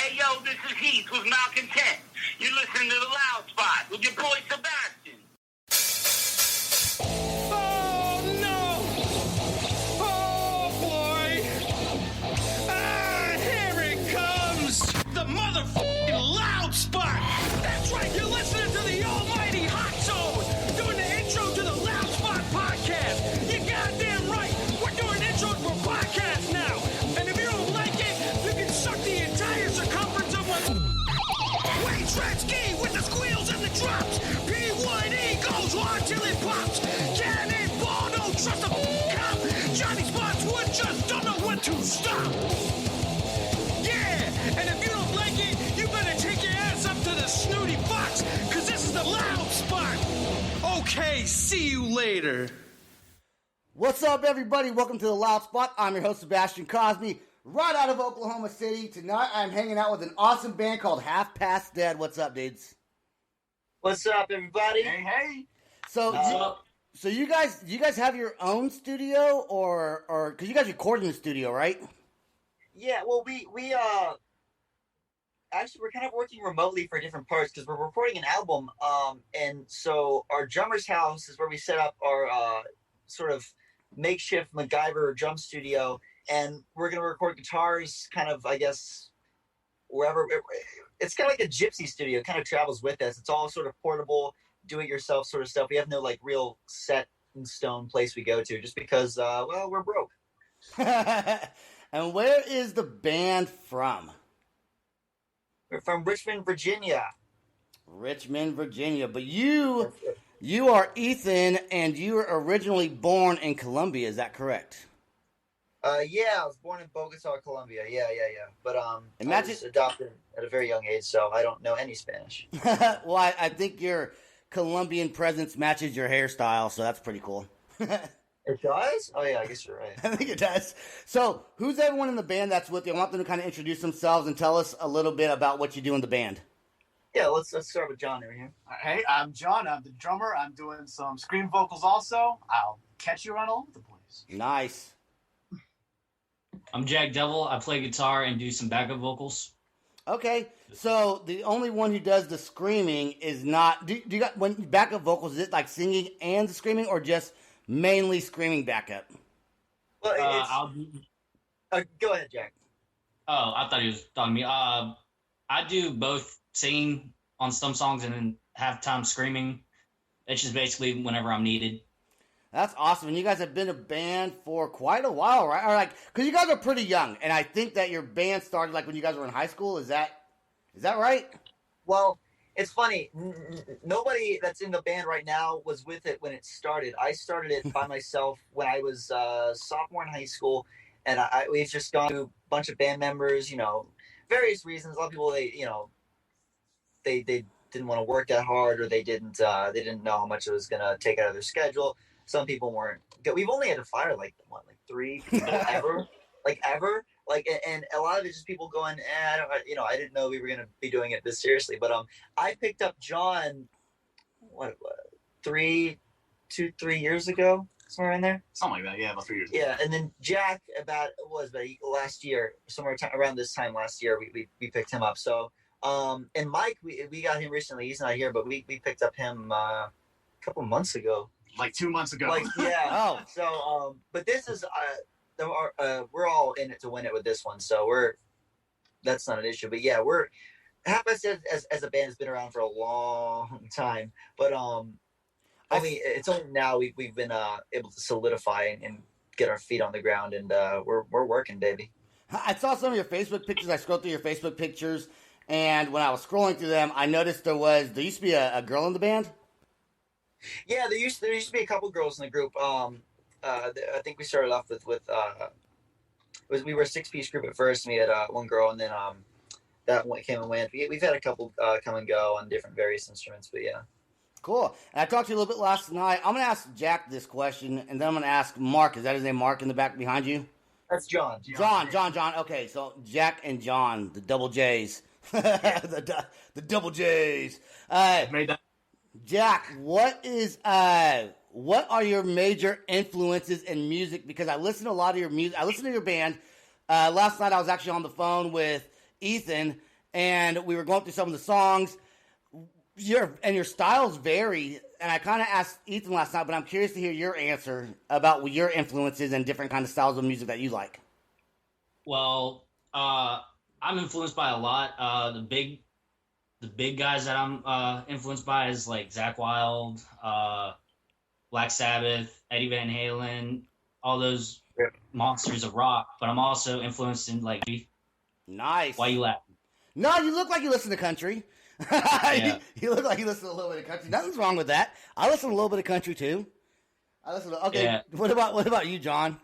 Hey, yo, this is Heath with Malcontent. You're listening to The Loud Spot with your boy Sebastian. Oh, no! Oh, boy! Ah, here it comes! The motherfucking Loud Spot! That's right, you're listening to the almighty Hot Zone! Doing the intro to the Loud Spot podcast! You're goddamn right! We're doing intros for podcasts now! And if you don't like it, you can suck the entire circumference of my... Wayne Tretzky with the squeals and the drops! P1E goes on till it pops! Cannonball, don't trust a cop! Johnny Spotswood just don't know when to stop! Yeah! And if you don't like it, you better take your ass up to the Snooty Fox, cause this is the Loud Spot! Okay, see you later. What's up, everybody? Welcome to the Loud Spot. I'm your host, Sebastian Cosby, right out of Oklahoma City. Tonight, I'm hanging out with an awesome band called Half Past Dead. What's up, dudes? What's up, everybody? Hey. So you guys have your own studio, or because you guys record in the studio, right? Yeah, well, we actually we're kind of working remotely for different parts because we're recording an album. And so our drummer's house is where we set up our sort of makeshift MacGyver drum studio, and we're gonna record guitars, kind of, I guess, wherever. It's kind of like a gypsy studio. It kind of travels with us. It's all sort of portable, do-it-yourself sort of stuff. We have no like real set in stone place we go to, just because well, we're broke. And where is the band from? We're from Richmond, Virginia. Richmond, Virginia. But you are Ethan, and you were originally born in Colombia. Is that correct? Yeah, I was born in Bogota, Colombia. Yeah. But I Imagine- was adopted at a very young age, so I don't know any Spanish. Well, I think your Colombian presence matches your hairstyle, so that's pretty cool. It does? Oh yeah, I guess you're right. I think it does. So, who's everyone in the band that's with you? I want them to kind of introduce themselves and tell us a little bit about what you do in the band. Yeah, let's start with John over here. Hey, I'm John. I'm the drummer. I'm doing some scream vocals also. I'll catch you around all over the place. Nice. I'm Jack Devil. I play guitar and do some backup vocals. Okay, so the only one who does the screaming is not. Do you got when backup vocals? Is it like singing and screaming, or just mainly screaming backup? Well, go ahead, Jack. Oh, I thought he was talking to me. I do both singing on some songs and then have time screaming. It's just basically whenever I'm needed. That's awesome. And you guys have been a band for quite a while, right? Or like, because you guys are pretty young, and I think that your band started like when you guys were in high school. Is that right? Well, it's funny. Nobody that's in the band right now was with it when it started. I started it by myself when I was sophomore in high school, and we've just gone to a bunch of band members, various reasons. A lot of people, they didn't want to work that hard, or they didn't know how much it was gonna take out of their schedule. Some people weren't. We've only had to fire like 3 people ever, and a lot of it's just people going, I didn't know we were gonna be doing it this seriously. But I picked up John, 3 years ago, somewhere in there. Something like that. Yeah, about 3 years ago. Yeah, and then Jack about last year, somewhere around this time last year, we picked him up. So, and Mike, we got him recently. He's not here, but we picked up him a couple months ago. Like 2 months ago. Yeah. Oh. So, but this is we're all in it to win it with this one. So that's not an issue. But yeah, Half Past Dead as a band has been around for a long time. But it's only now we've been able to solidify and get our feet on the ground, and we're working, baby. I saw some of your Facebook pictures. I scrolled through your Facebook pictures, and when I was scrolling through them, I noticed there used to be a girl in the band. Yeah, there used to be a couple girls in the group. I think we started off with we were a 6-piece group at first, and we had one girl, and then that one came and went. We've had a couple come and go on different various instruments, but yeah. Cool. And I talked to you a little bit last night. I'm going to ask Jack this question, and then I'm going to ask Mark. Is that his name, Mark, in the back behind you? That's John. John. Okay, so Jack and John, the double J's. the double J's. Made that. Jack, what are your major influences in music? Because I listen to a lot of your music. I listen to your band. Last night I was actually on the phone with Ethan, and we were going through some of the songs. Your styles vary, and I kind of asked Ethan last night, but I'm curious to hear your answer about your influences and different kind of styles of music that you like. Well, I'm influenced by a lot. The big guys that I'm influenced by is like Zakk Wylde, Black Sabbath, Eddie Van Halen, all those monsters of rock. But I'm also influenced in like. Nice. Why you laughing? No, you look like you listen to country. Yeah. You look like you listen to a little bit of country. Nothing's wrong with that. I listen to a little bit of country too. Okay. Yeah. What about you, John?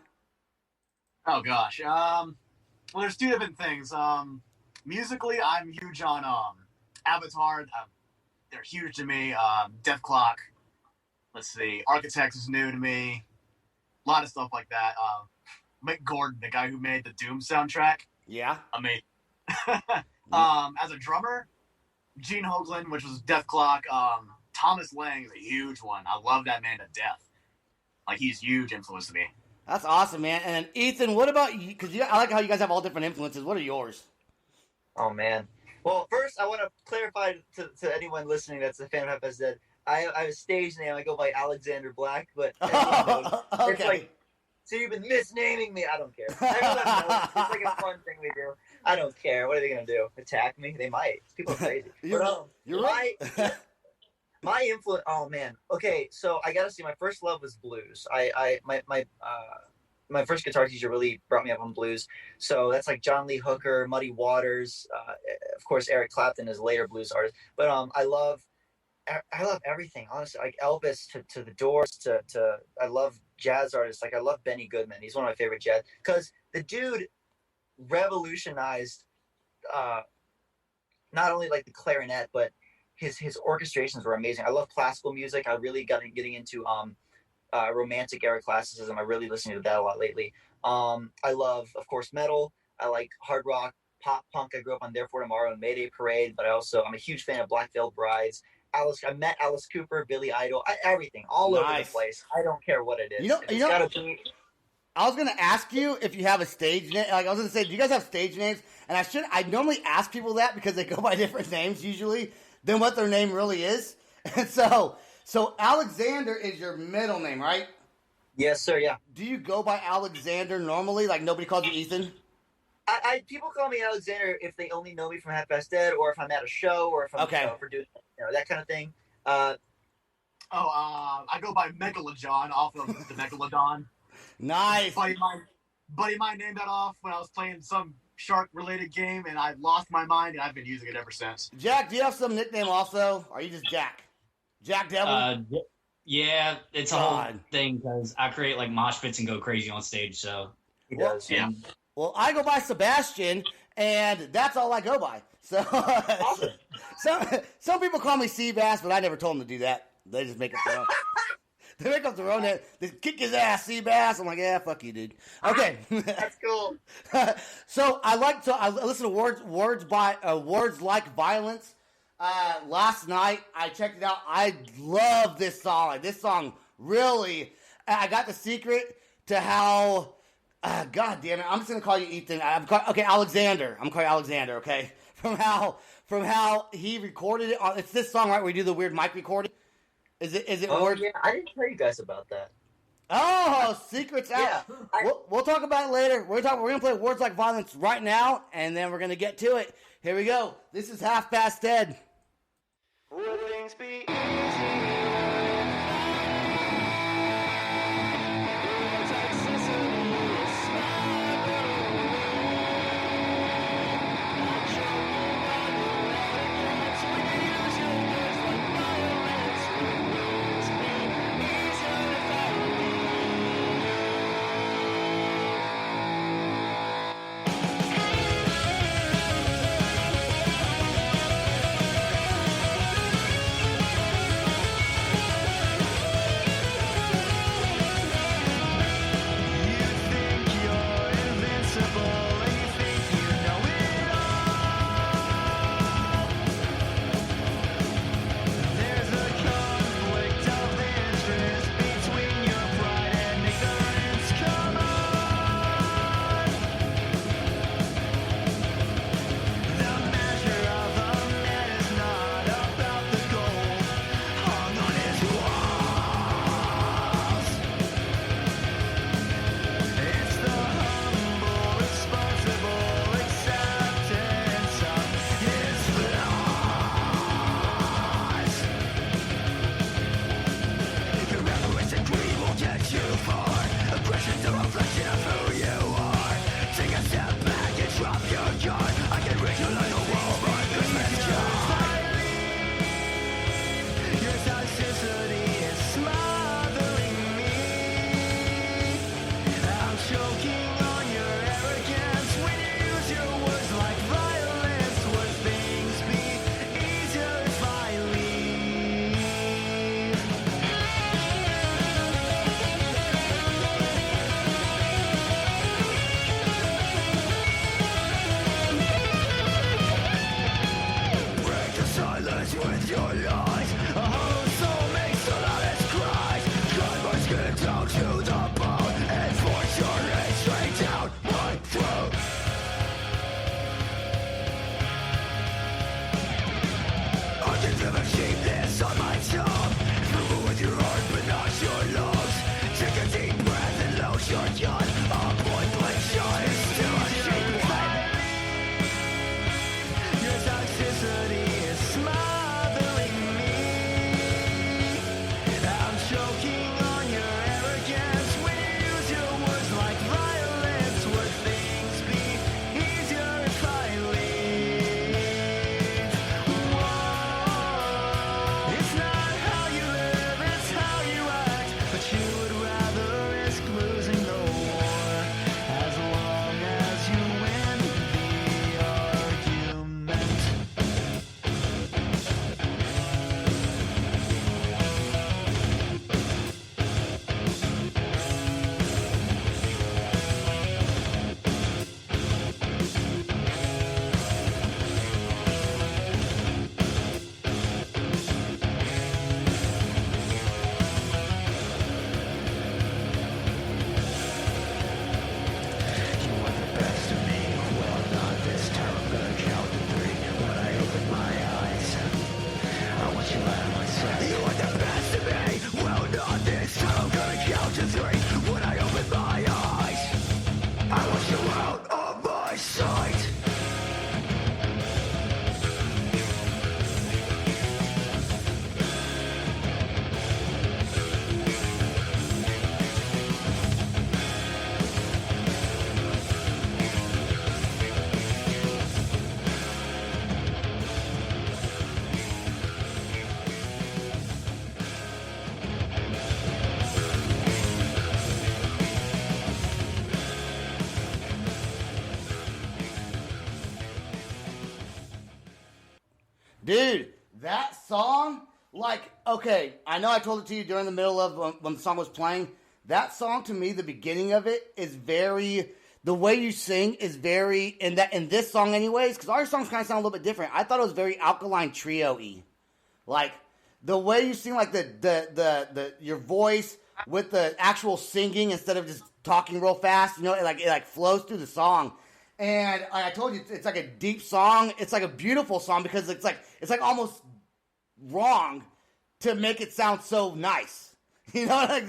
Oh gosh. Well, there's two different things. Musically, I'm huge on Avatar. They're huge to me. Def Clock. Let's see. Architects is new to me. A lot of stuff like that. Mick Gordon, the guy who made the Doom soundtrack. Yeah. Amazing. As a drummer, Gene Hoglan, which was Def Clock. Thomas Lang is a huge one. I love that man to death. Like, he's huge influence to me. That's awesome, man. And then Ethan, what about you? Because I like how you guys have all different influences. What are yours? Oh man. Well, first I want to clarify to anyone listening that's a fan of Half Past Dead. I have a stage name. I go by Alexander Black, but Okay. it's like, so you've been misnaming me. I don't care. Everyone knows. It's like a fun thing we do. I don't care. What are they gonna do? Attack me? They might. People are crazy. You're right. My influence. Oh man. Okay, so I gotta see. My first love was blues. My first guitar teacher really brought me up on blues. So that's like John Lee Hooker, Muddy Waters, of course Eric Clapton is a later blues artist. But I love everything, honestly. Like Elvis to the Doors to I love jazz artists. Like I love Benny Goodman. He's one of my favorite jazz because the dude revolutionized not only like the clarinet, but his orchestrations were amazing. I love classical music. I really got getting into romantic era classicism. I really listened to that a lot lately. I love, of course, metal. I like hard rock, pop punk. I grew up on Therefore Tomorrow and Mayday Parade, but I'm a huge fan of Black Veil Brides. I met Alice Cooper, Billy Idol, everything, all over the place. I don't care what it is. I was gonna ask you if you have a stage name. Like I was gonna say, do you guys have stage names? And I normally ask people that because they go by different names usually than what their name really is. And so Alexander is your middle name, right? Yes, sir. Yeah. Do you go by Alexander normally? Like nobody calls you Ethan? People call me Alexander if they only know me from Half Past Dead, or if I'm at a show, or if I'm for doing that kind of thing. I go by Megalodon off of the Megalodon. Nice. Buddy of mine named that off when I was playing some shark-related game, and I lost my mind, and I've been using it ever since. Jack, do you have some nickname also? Or are you just Jack? Jack Devil? Yeah, it's a whole thing because I create like mosh pits and go crazy on stage. So he does. Yeah. Well, I go by Sebastian, and that's all I go by. So some people call me Seabass, but I never told them to do that. They just make up their own. They make up their own name. They kick his ass, Seabass. I'm like, yeah, fuck you, dude. Okay. That's cool. So I listen to Words Like Violence. Last night I checked it out. I love this song. Like, this song really. I got the secret to how. God damn it! I'm just gonna call you Ethan. Alexander. I'm gonna call you Alexander. Okay, from how he recorded it. It's this song, right? Where we do the weird mic recording. Is it? Oh yeah, I didn't tell you guys about that. Oh, secrets out. Yeah, we'll talk about it later. We're gonna play Words Like Violence right now, and then we're gonna get to it. Here we go. This is Half Past Dead. Would things be easy? Dude, that song, like, okay, I know I told it to you during the middle of when the song was playing. That song, to me, the beginning of it is very, the way you sing is very, in this song anyways, because our songs kind of sound a little bit different. I thought it was very Alkaline Trio-y. Like, the way you sing, like, your voice with the actual singing instead of just talking real fast, you know, it flows through the song. And I told you, it's like a deep song. It's like a beautiful song because it's like almost wrong to make it sound so nice. You know, like,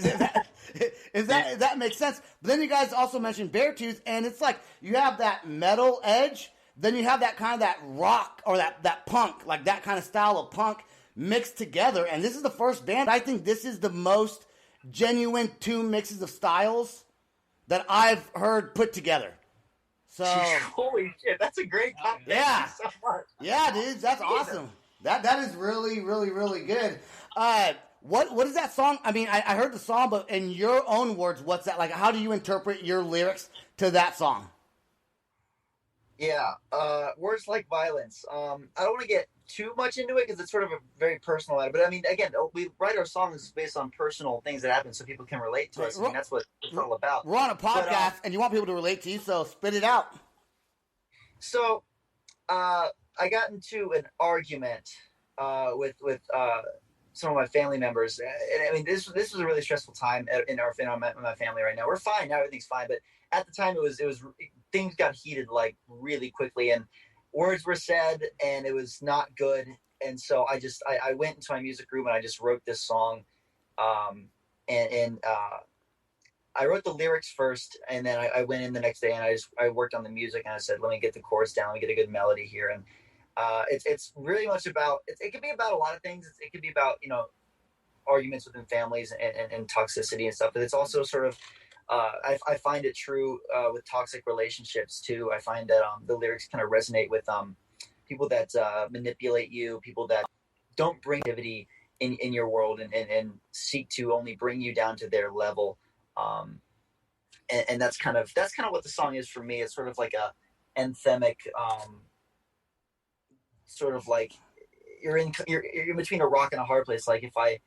if that makes sense. But then you guys also mentioned Beartooth, and it's like you have that metal edge, then you have that kind of that rock or that punk, like that kind of style of punk mixed together. And this is the first band. I think this is the most genuine two mixes of styles that I've heard put together. So holy shit, that's a great comment. Yeah. Thank you so much. Yeah, dudes, that's awesome. That is really, really, really good. What is that song? I mean, I heard the song, but in your own words, what's that like? How do you interpret your lyrics to that song? Yeah, words like violence. I don't want to get too much into it because it's sort of a very personal matter. But I mean, again, we write our songs based on personal things that happen, so people can relate to us. I mean, that's what it's all about. We're on a podcast, and you want people to relate to you, so spit it out. So, I got into an argument with some of my family members, and I mean, this was a really stressful time in my family right now. We're fine now; everything's fine. But at the time, it was things got heated like really quickly, and words were said, and it was not good. And so I went into my music room and I just wrote this song, and I wrote the lyrics first, and then I went in the next day and I worked on the music, and I said, let me get the chorus down, let me get a good melody here. And it's really much about it could be about a lot of things. It could be about, you know, arguments within families and toxicity and stuff, but it's also sort of I find it true with toxic relationships too. I find that the lyrics kind of resonate with people that manipulate you, people that don't bring activity in your world and seek to only bring you down to their level. And that's kind of what the song is for me. It's sort of like a anthemic, sort of like you're in between a rock and a hard place. Like if I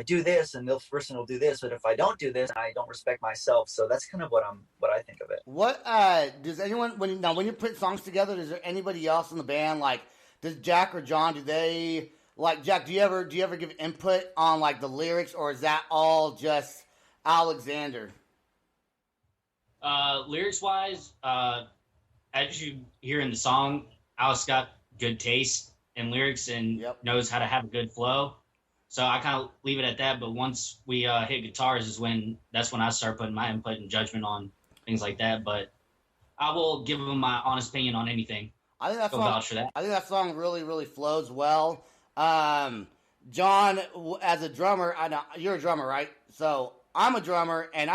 do this, and the person will do this, but if I don't do this, I don't respect myself. So that's kind of what I think of it. What does anyone when you put songs together? Is there anybody else in the band? Like, does Jack or John? Do they like Jack? Do you ever give input on like the lyrics, or is that all just Alexander? Lyrics wise, as you hear in the song, Alex got good taste in lyrics and knows how to have a good flow. So I kind of leave it at that. But once we hit guitars that's when I start putting my input and judgment on things like that. But I will give them my honest opinion on anything. I think that vouch for that. I think that song really, really flows well. John, as a drummer, I know you're a drummer, right? So I'm a drummer, and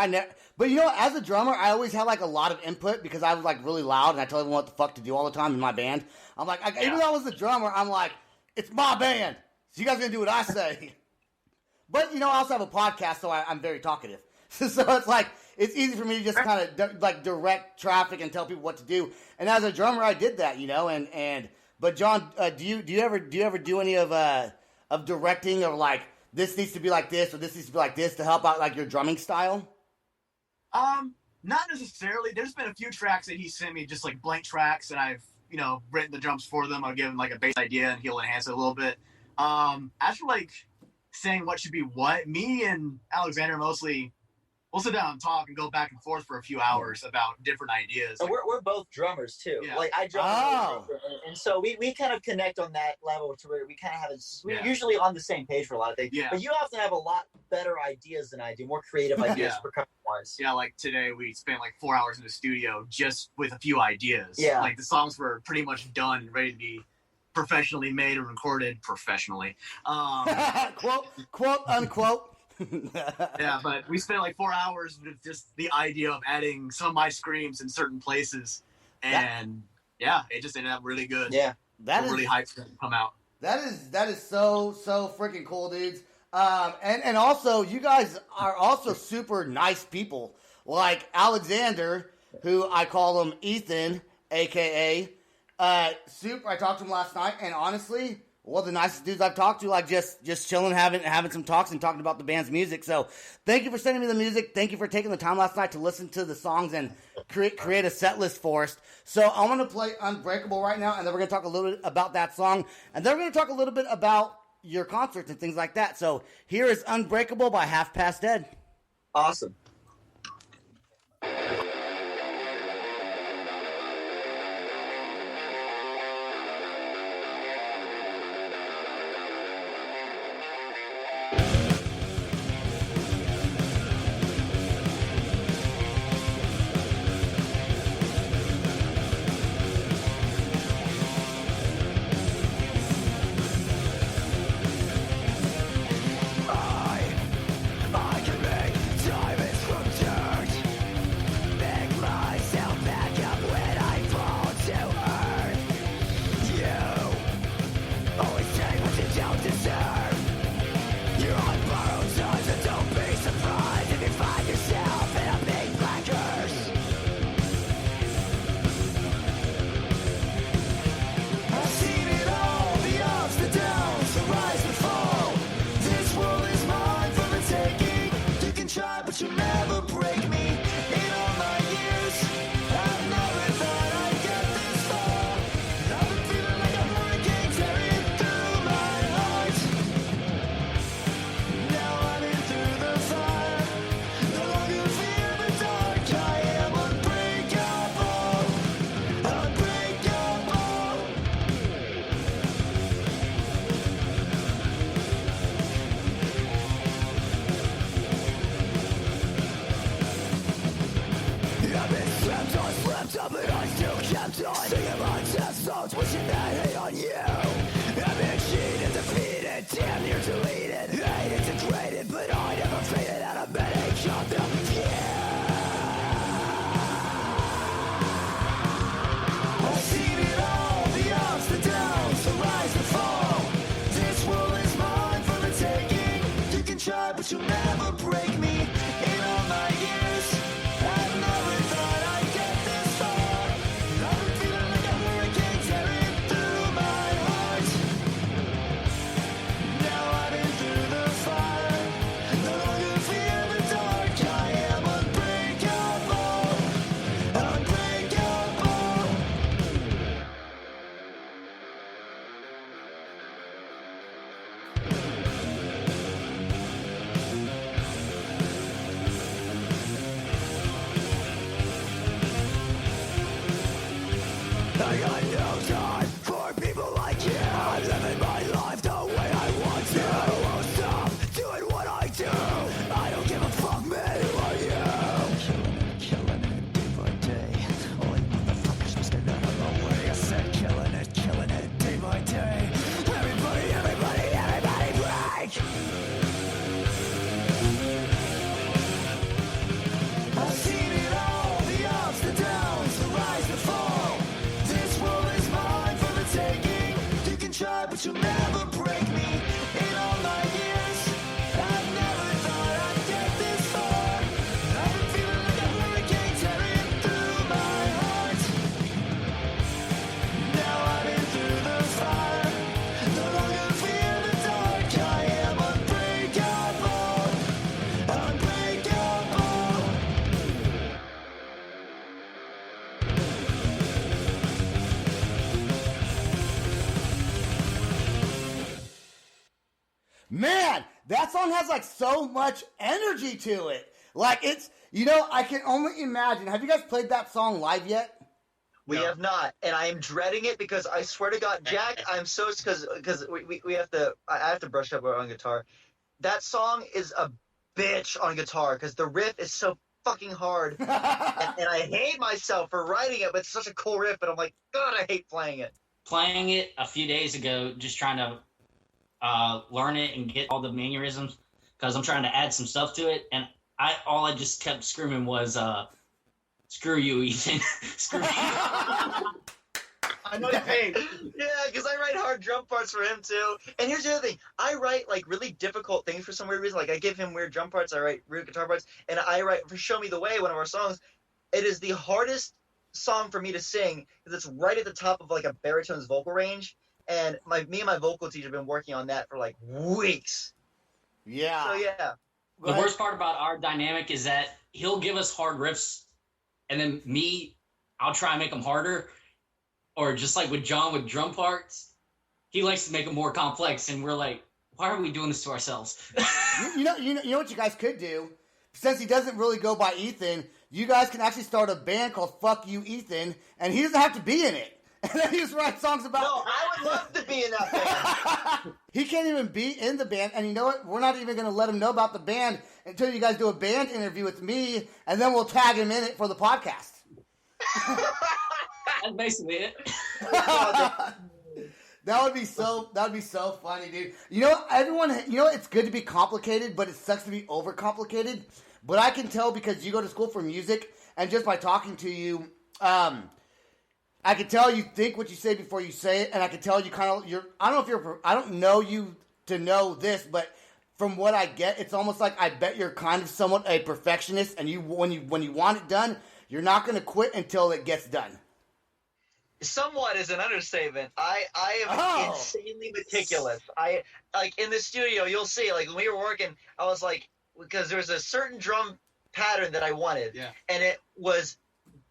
but you know, as a drummer, I always had like a lot of input because I was like really loud, and I told everyone what the fuck to do all the time in my band. I'm like, even though I was the drummer, I'm like, it's my band, so you guys gonna do what I say. But you know, I also have a podcast, so I'm very talkative. So it's like it's easy for me to just kind of like direct traffic and tell people what to do. And as a drummer, I did that, you know. But John, do you ever do any of directing, or like this needs to be like this or this needs to be like this to help out like your drumming style? Not necessarily. There's been a few tracks that he sent me, just like blank tracks, and I've, you know, written the drums for them. I'll give him like a bass idea and he'll enhance it a little bit. As for like saying what should be what, me and Alexander mostly we'll sit down and talk and go back and forth for a few hours about different ideas. And we're both drummers too. Yeah. Like I drum, and so we kind of connect on that level to where we kind of have we're usually on the same page for a lot of things. Yeah. But you often have a lot better ideas than I do, more creative ideas percussion wise. Yeah, like today we spent like 4 hours in the studio just with a few ideas. Yeah. Like the songs were pretty much done and ready to be professionally made and recorded professionally. Quote unquote. Yeah, but we spent like 4 hours with just the idea of adding some of my screams in certain places, and it just ended up really good. Yeah, I'm really hyped for it to come out. That is so freaking cool, dudes. And also, you guys are also super nice people. Like Alexander, who I call him Ethan, aka super. I talked to him last night, and honestly, Well, the nicest dudes I've talked to, like just chilling, having some talks and talking about the band's music. So thank you for sending me the music. Thank you for taking the time last night to listen to the songs and create a set list for us. So I want to play Unbreakable right now, and then we're going to talk a little bit about that song. And then we're going to talk a little bit about your concerts and things like that. So here is Unbreakable by Half Past Dead. Awesome. I can make diamonds from dirt. Pick myself back up when I fall to earth. You always take what you don't deserve. You're on borrowed time, so don't be surprised if you find yourself in a big black curse. I've seen it all, the ups, the downs, the rise and fall. This world is mine for the taking. You can try, but you'll never break me. In all my years, I've never thought I'd get this far. I've been feeling like a hurricane tearing through my heart. Now I'm in through the fire. No longer fear the dark. I am unbreakable. Unbreakable. I've been slept on, but I still kept on. Singing my test songs, wishing that hate on you. I've been cheated, defeated, damn near deleted. Hated, degraded, but I never faded out of many of them. I've seen it all, the ups, the downs, the rise and fall. This world is mine for the taking. You can try, but you'll never break me. In all my years, I've never thought I'd get this far. I've been feeling like a hurricane tearing through my heart. Now I'm in through the fire. No longer fear the dark. I am unbreakable. Unbreakable. I got no time for people like you. I'm living my life the way I want to. I won't stop doing what I do. I don't give a fuck, man. Who are you? Killing it day by day. Only motherfuckers must get out of my way. I said killing it day by day. Everybody break. I've seen it all, the ups, the downs, the rise, the fall. This world is mine for the taking. You can try, but you'll never break me. In all my years, I've never thought I'd get this far. I've been feeling like a hurricane tearing through my heart. Now I'm in through the fire. No longer fear the dark. I am unbreakable. Unbreakable. Man, that song has like so much energy to it. Like it's, I can only imagine. Have you guys played that song live yet? We have not, and I am dreading it because I swear to God, Jack, I'm so because we have to. I have to brush up on guitar. That song is a bitch on guitar because the riff is so fucking hard, and I hate myself for writing it. But it's such a cool riff, and I'm like, God, I hate playing it. Playing it a few days ago, just trying to learn it and get all the mannerisms because I'm trying to add some stuff to it, and all I just kept screaming was screw you, Ethan. Screw you. I know the pain. Yeah, because I write hard drum parts for him too. And here's the other thing: I write like really difficult things for some weird reason. Like I give him weird drum parts, I write weird guitar parts, and I write for "Show Me the Way," one of our songs. It is the hardest song for me to sing because it's right at the top of like a baritone's vocal range. And me and my vocal teacher have been working on that for like weeks. Yeah. So yeah. The worst part about our dynamic is that he'll give us hard riffs, and then I'll try and make them harder. Or just like with John with drum parts, he likes to make them more complex, and we're like, why are we doing this to ourselves? You know what you guys could do? Since he doesn't really go by Ethan, you guys can actually start a band called Fuck You Ethan, and he doesn't have to be in it. And then he just writes songs about... No, I would love to be in that band. He can't even be in the band, and you know what? We're not even going to let him know about the band until you guys do a band interview with me, and then we'll tag him in it for the podcast. That's basically it. That would be so funny, dude. You know, it's good to be complicated, but it sucks to be overcomplicated. But I can tell because you go to school for music, and just by talking to you, I can tell you think what you say before you say it, and I can tell you I don't know you to know this, but from what I get, it's almost like I bet you're kind of somewhat a perfectionist, and when you want it done, you're not going to quit until it gets done. Somewhat is an understatement. I am insanely meticulous. I like in the studio, you'll see, like when we were working, I was like, because there was a certain drum pattern that I wanted, and it was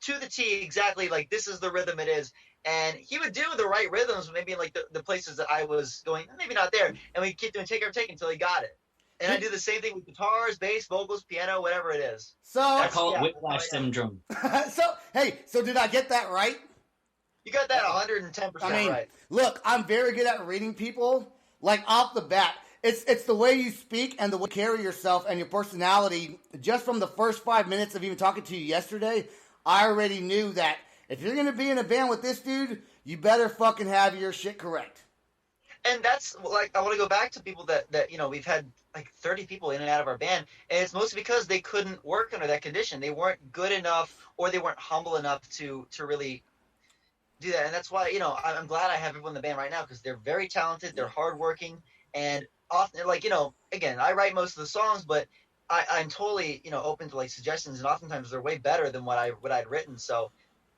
to the T exactly like this is the rhythm it is. And he would do the right rhythms, maybe in like the places that I was going, maybe not there. And we keep doing take until he got it. And I do the same thing with guitars, bass, vocals, piano, whatever it is. So I call it whiplash syndrome. So did I get that right? You got that 110% right. Look, I'm very good at reading people, like off the bat. It's the way you speak and the way you carry yourself and your personality. Just from the first 5 minutes of even talking to you yesterday, I already knew that if you're going to be in a band with this dude, you better fucking have your shit correct. And that's, like, I want to go back to people that we've had, like, 30 people in and out of our band, and it's mostly because they couldn't work under that condition. They weren't good enough, or they weren't humble enough to really do that. And that's why, I'm glad I have everyone in the band right now, because they're very talented, they're hardworking, and often, like, again, I write most of the songs, but I'm totally, open to, like, suggestions, and oftentimes they're way better than what I'd written, so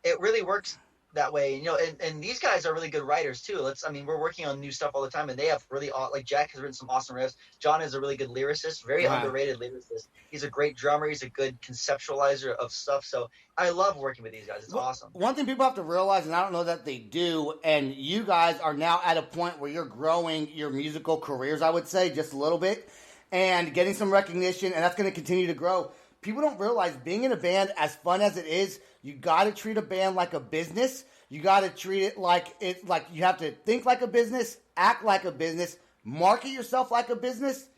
it really works that way. And these guys are really good writers too. We're working on new stuff all the time, and they have really, like, Jack has written some awesome riffs. John is a really good lyricist, very underrated lyricist. He's a great drummer. He's a good conceptualizer of stuff. So I love working with these guys. It's awesome. One thing people have to realize, and I don't know that they do, and you guys are now at a point where you're growing your musical careers, I would say, just a little bit, and getting some recognition, and that's going to continue to grow. People don't realize being in a band, as fun as it is, you got to treat a band like a business. You got to treat it like you have to think like a business, act like a business, market yourself like a business,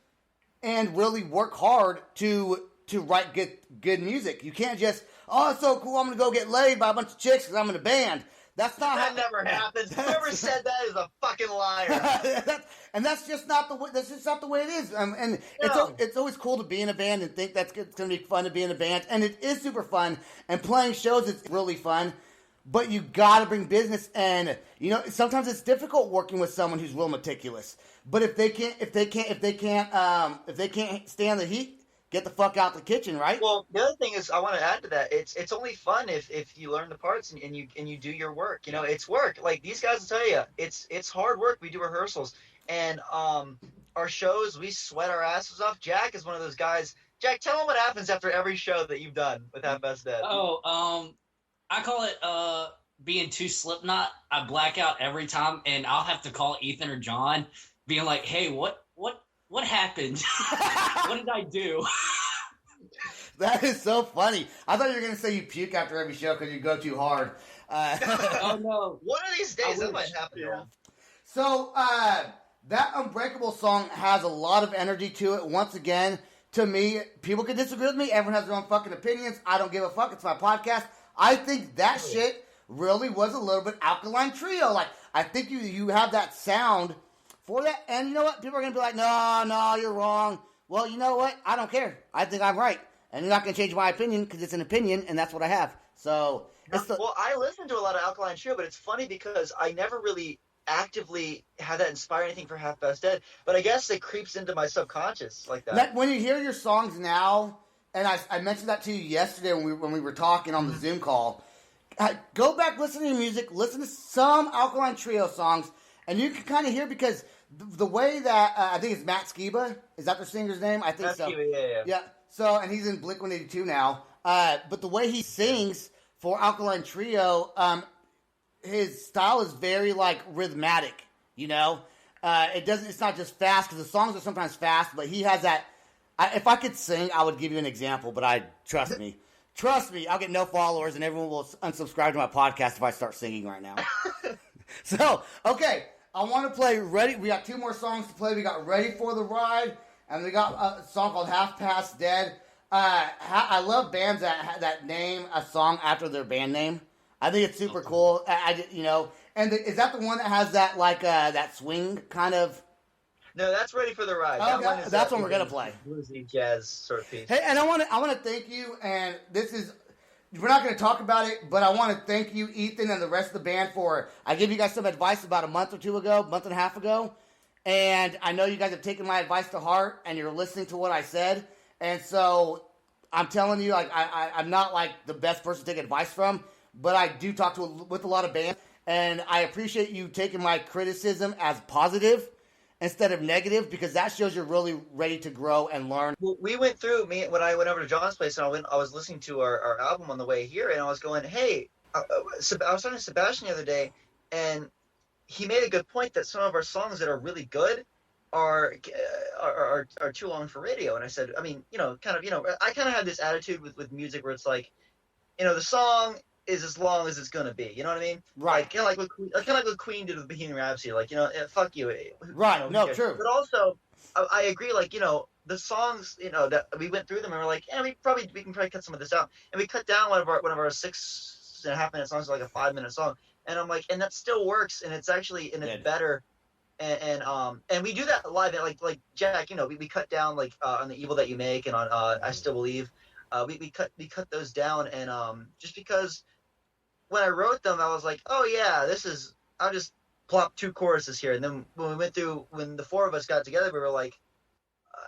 and really work hard to write good music. You can't just, oh, it's so cool, I'm going to go get laid by a bunch of chicks because I'm in a band. That's not that never happens. Whoever said that is a fucking liar. And that's just not the way. That's just not the way it is. And it's always cool to be in a band and think it's going to be fun to be in a band, and it is super fun. And playing shows is really fun. But you got to bring business, and sometimes it's difficult working with someone who's real meticulous. But if they can't stand the heat, get the fuck out the kitchen, right? Well, the other thing is, I want to add to that. It's only fun if you learn the parts and you do your work. It's work. Like these guys will tell you, it's hard work. We do rehearsals, and our shows, we sweat our asses off. Jack is one of those guys. Jack, tell them what happens after every show that you've done with Half Past Dead. I call it being too Slipknot. I black out every time, and I'll have to call Ethan or John, being like, "Hey, what happened? What did I do?" That is so funny. I thought you were going to say you puke after every show because you go too hard. Oh, no. One of these days, that might happen. Yeah. So, that Unbreakable song has a lot of energy to it. Once again, to me, people can disagree with me. Everyone has their own fucking opinions. I don't give a fuck. It's my podcast. I think that shit really was a little bit Alkaline Trio. Like, I think you have that sound for that. And you know what? People are going to be like, no, you're wrong. Well, you know what? I don't care. I think I'm right. And you're not going to change my opinion because it's an opinion, and that's what I have. So, well, I listen to a lot of Alkaline Trio, but it's funny because I never really actively had that inspire anything for Half Past Dead. But I guess it creeps into my subconscious like that. When you hear your songs now, and I mentioned that to you yesterday when we were talking on the Zoom call, go back, listen to your music, listen to some Alkaline Trio songs, And you can kind of hear because the way that I think it's Matt Skiba. Is that the singer's name? I think Matt so. Skiba, yeah. Yeah. So, and he's in Blink-182 now. But the way he sings for Alkaline Trio, his style is very like rhythmatic. You know, it's not just fast because the songs are sometimes fast, but he has that. If I could sing, I would give you an example, but trust me, I'll get no followers and everyone will unsubscribe to my podcast if I start singing right now. So, okay, I want to play Ready. We got 2 more songs to play. We got Ready for the Ride, and we got a song called Half Past Dead. I love bands that name a song after their band name. I think it's super cool. And is that the one that has that like that swing kind of? No, that's Ready for the Ride. Oh, that's what we're gonna play. Bluesy jazz sort of piece. Hey, and I want to thank you. And this is, we're not going to talk about it, but I want to thank you, Ethan, and the rest of the band I gave you guys some advice about a month and a half ago, and I know you guys have taken my advice to heart, and you're listening to what I said, and so I'm telling you, like I'm not like the best person to take advice from, but I do talk with a lot of bands, and I appreciate you taking my criticism as positive instead of negative, because that shows you're really ready to grow and learn. Well, we went through, when I went over to John's place, and I was listening to our album on the way here, and I was going, hey, I was talking to Sebastian the other day, and he made a good point that some of our songs that are really good are too long for radio. And I said, I mean, I kind of had this attitude with music where it's like, the song is as long as it's gonna be. You know what I mean? Right. Kind of like what Queen did with Bohemian Rhapsody. Like, fuck you. Right. True. But also, I agree. Like, the songs, that we went through them and we're like, yeah, we can probably cut some of this out. And we cut down one of our 6.5-minute songs to like a 5-minute song. And I'm like, and that still works, and it's actually it's better. And we do that live. Like Jack, we cut down like on The Evil That You Make and on I Still Believe. We cut those down, and just because when I wrote them, I was like, oh yeah, I'll just plop 2 choruses here. And then when the 4 of us got together, we were like,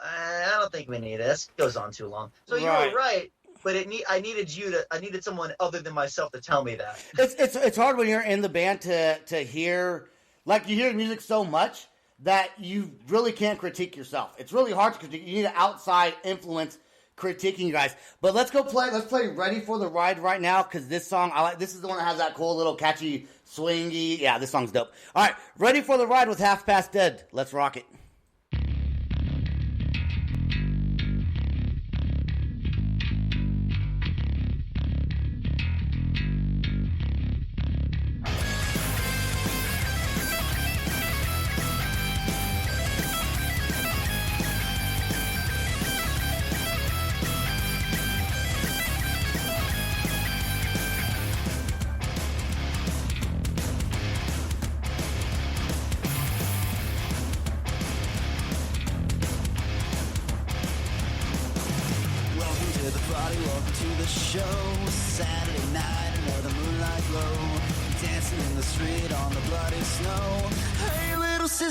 I don't think we need it. This goes on too long. So you were right, but I needed someone other than myself to tell me that. It's hard when you're in the band to hear, like, you hear music so much that you really can't critique yourself. It's really hard to critique. You need an outside influence critiquing you guys. But let's play Ready for the Ride right now, because this song, this is the one that has that cool little catchy swingy. Yeah, this song's dope. All right, Ready for the Ride with Half Past Dead. Let's rock it.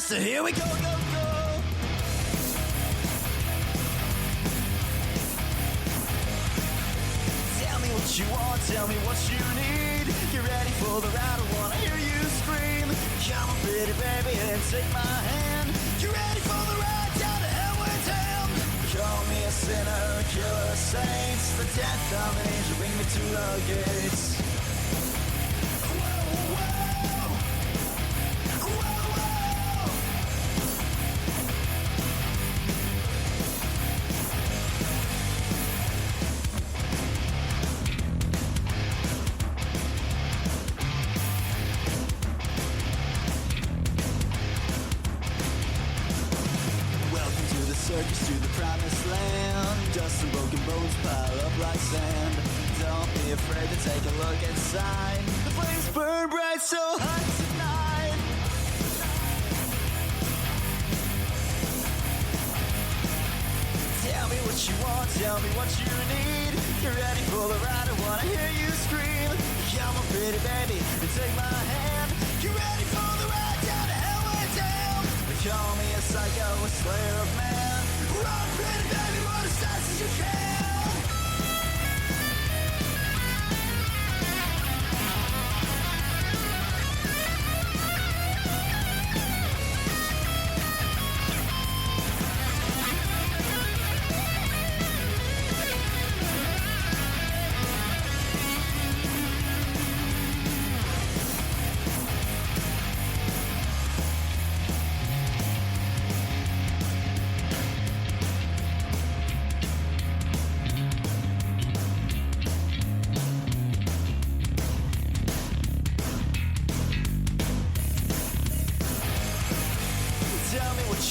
So here we go, go, go. Tell me what you want, tell me what you need. Get ready for the ride, I wanna hear you scream. Come on, pretty baby, and take my hand. Get ready for the ride, down to hell with him. Call me a sinner, killer saints. The death of an angel, bring me to the gates. Circus to the promised land. Dust and broken bones pile up like sand. Don't be afraid to take a look inside. The flames burn bright so hot tonight. Tell me what you want, tell me what you need. You're ready for the ride, I wanna hear you scream. Come on, pretty baby, and take my hand. You're ready for the ride, down to hell with him. They call me a psycho, a slayer of man. Run, pretty baby, run as fast as you can.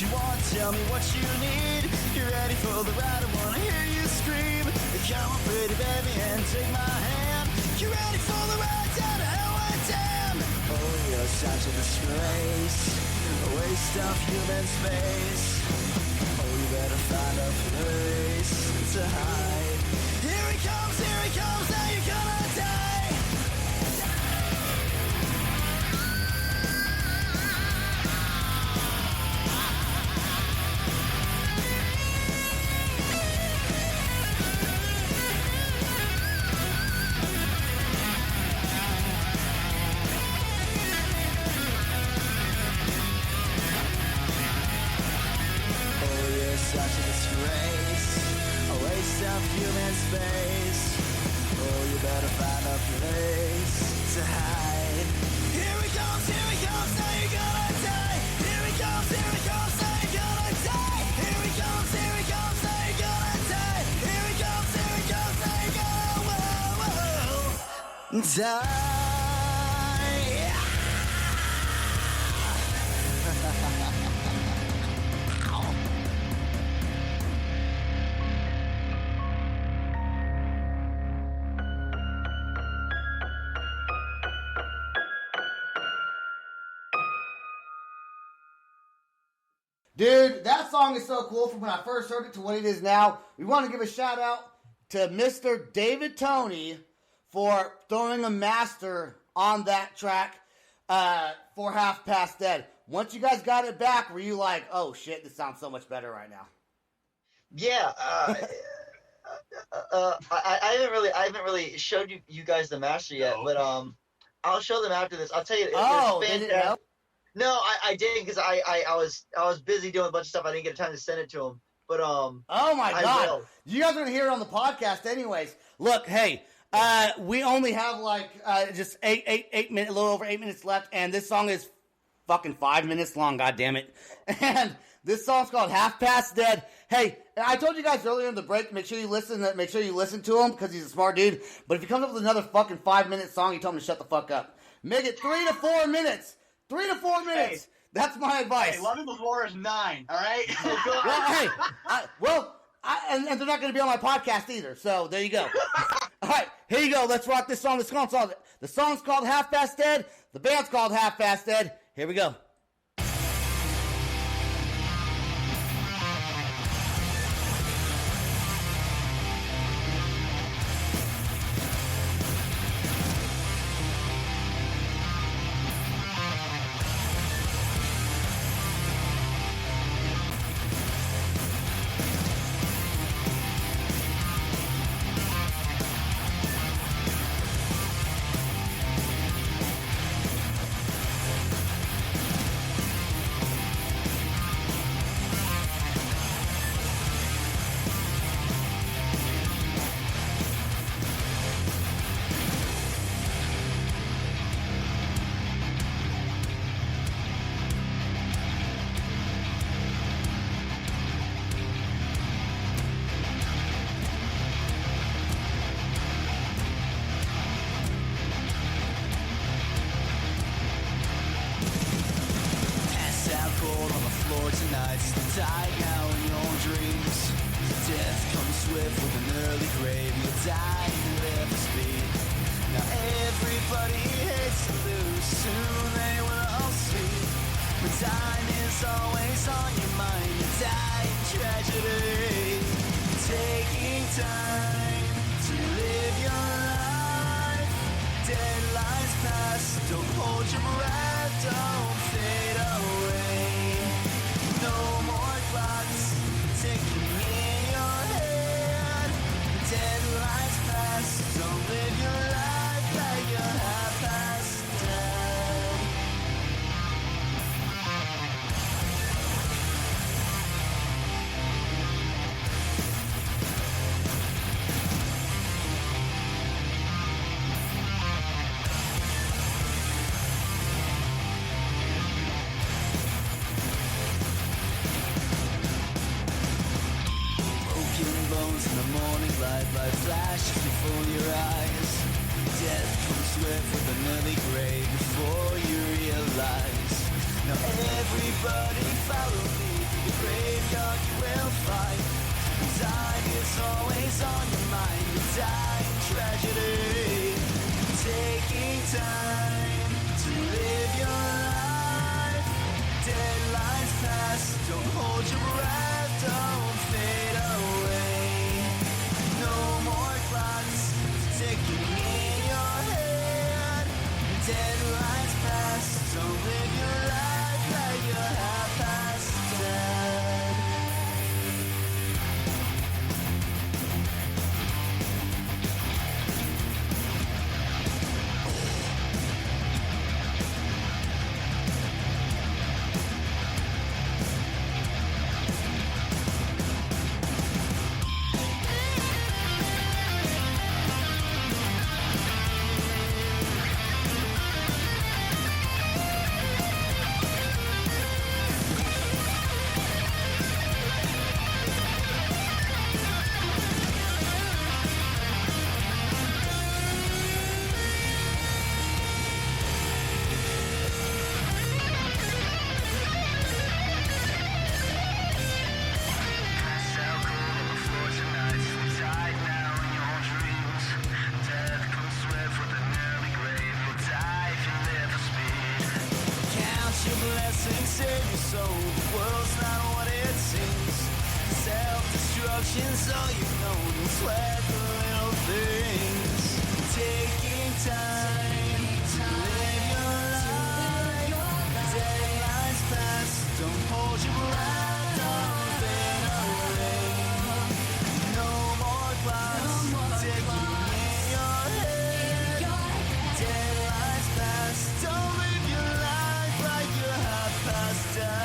you want, tell me what you need. You're ready for the ride, I wanna hear you scream. Come on, pretty baby, and take my hand. You're ready for the ride down to hell and damn. Oh, you're such a disgrace, a waste of human space. Oh, you better find a place to hide. Here he comes, now you're gonna die. Such a disgrace, a waste of human space. Oh, you better find a place to hide. Here he comes, now you're gonna die. Here he comes, now you're gonna die. Here he comes, now you're gonna die. Here he comes, now you're gonna die. Dude, that song is so cool from when I first heard it to what it is now. We want to give a shout out to Mr. David Tony for throwing a master on that track for Half Past Dead. Once you guys got it back, were you like, oh shit, this sounds so much better right now? Yeah, I haven't really showed you guys the master yet, but I'll show them after this. I'll tell you. Oh, they didn't know? No, I didn't because I was busy doing a bunch of stuff. I didn't get time to send it to him. But oh my god, you guys are gonna hear it on the podcast anyways. Look, hey, we only have like just 8 minutes, a little over 8 minutes left, and this song is fucking 5 minutes long. God damn it! And this song's called Half Past Dead. Hey, I told you guys earlier in the break, make sure you listen to him because he's a smart dude. But if he comes up with another fucking 5-minute song, you tell him to shut the fuck up. Make it 3 to 4 minutes. 3 to 4 minutes. Hey, that's my advice. Hey, Love Before is 9. All right. And they're not going to be on my podcast either. So there you go. All right, here you go. Let's rock this song. The song's called Half Past Dead. The band's called Half Past Dead. Here we go. Everybody follow me. graveyard you will find. Time is always on your mind. The dying tragedy. Taking time to live your life. Deadlines pass, don't hold your breath, don't fade away. No more clocks ticking in your head. Deadlines pass, don't live your life like you're half past dead. Count your blessings, save your soul. The world's not what it seems. Self-destruction's all you know. Don't sweat the little things. Taking time to live your life. Deadlines pass, don't hold your breath, don't fade away. No more clocks ticking in your head. Deadlines pass, don't live your life like you're half past dead.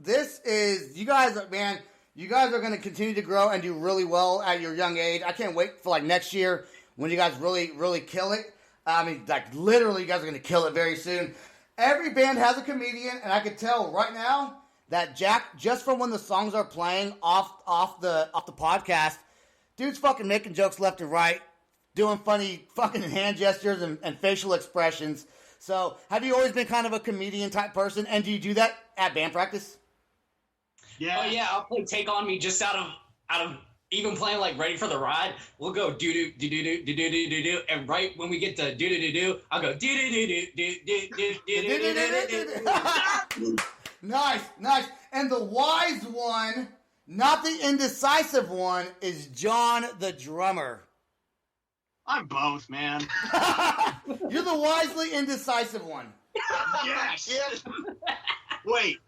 This is, you guys are, man, you guys are going to continue to grow and do really well at your young age. I can't wait for like next year when you guys really, really kill it. I mean, like literally, you guys are going to kill it very soon. Every band has a comedian, and I can tell right now that Jack, just from when the songs are playing off the podcast, dude's fucking making jokes left and right, doing funny fucking hand gestures and facial expressions. So, have you always been kind of a comedian type person, and do you do that at band practice? Yeah. Oh yeah, I'll play "Take on Me" just out of even playing like "Ready for the Ride." We'll go do do do do do do do do do, and right when we get to do do do do, I'll go do do do do do do do do. Nice, nice. And the wise one, not the indecisive one, is John the drummer. I'm both, man. You're the wisely indecisive one. Yes. Yes. Wait.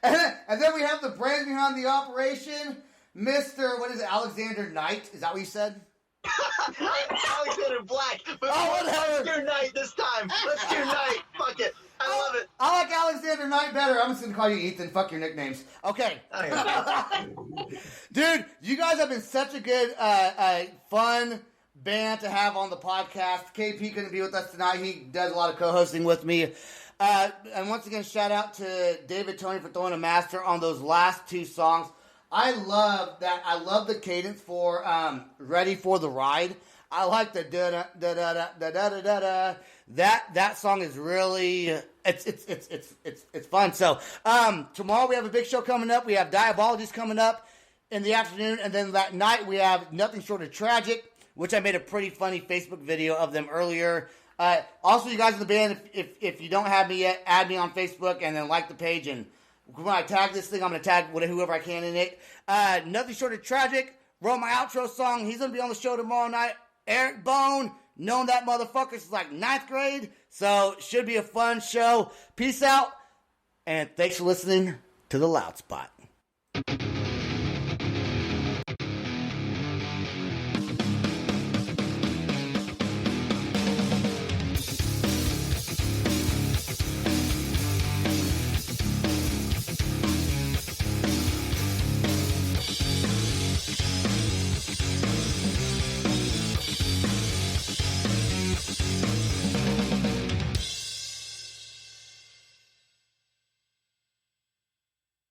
and then we have the brains behind the operation, Mr. What is it, Alexander Knight? Is that what you said? Alexander Black. But whatever. Let's do Knight this time. Let's do Knight. Fuck it. I love it. I like Alexander Knight better. I'm just going to call you Ethan. Fuck your nicknames. Okay. Dude, you guys have been such a good, fun band to have on the podcast. KP couldn't be with us tonight. He does a lot of co-hosting with me. And once again, shout out to David Tony for throwing a master on those last two songs. I love that. I love the cadence for "Ready for the Ride." I like the da da da da da da da da da. That song is really it's fun. So tomorrow we have a big show coming up. We have Diabologies coming up in the afternoon, and then that night we have Nothing Short of Tragic, which I made a pretty funny Facebook video of them earlier. Also, you guys in the band, if you don't have me yet, add me on Facebook and then like the page. And when I tag this thing, I'm going to tag whoever I can in it. Nothing Short of Tragic. Wrote my outro song. He's going to be on the show tomorrow night. Eric Bone. Known that motherfucker since like 9th grade. So, should be a fun show. Peace out. And thanks for listening to The Loud Spot.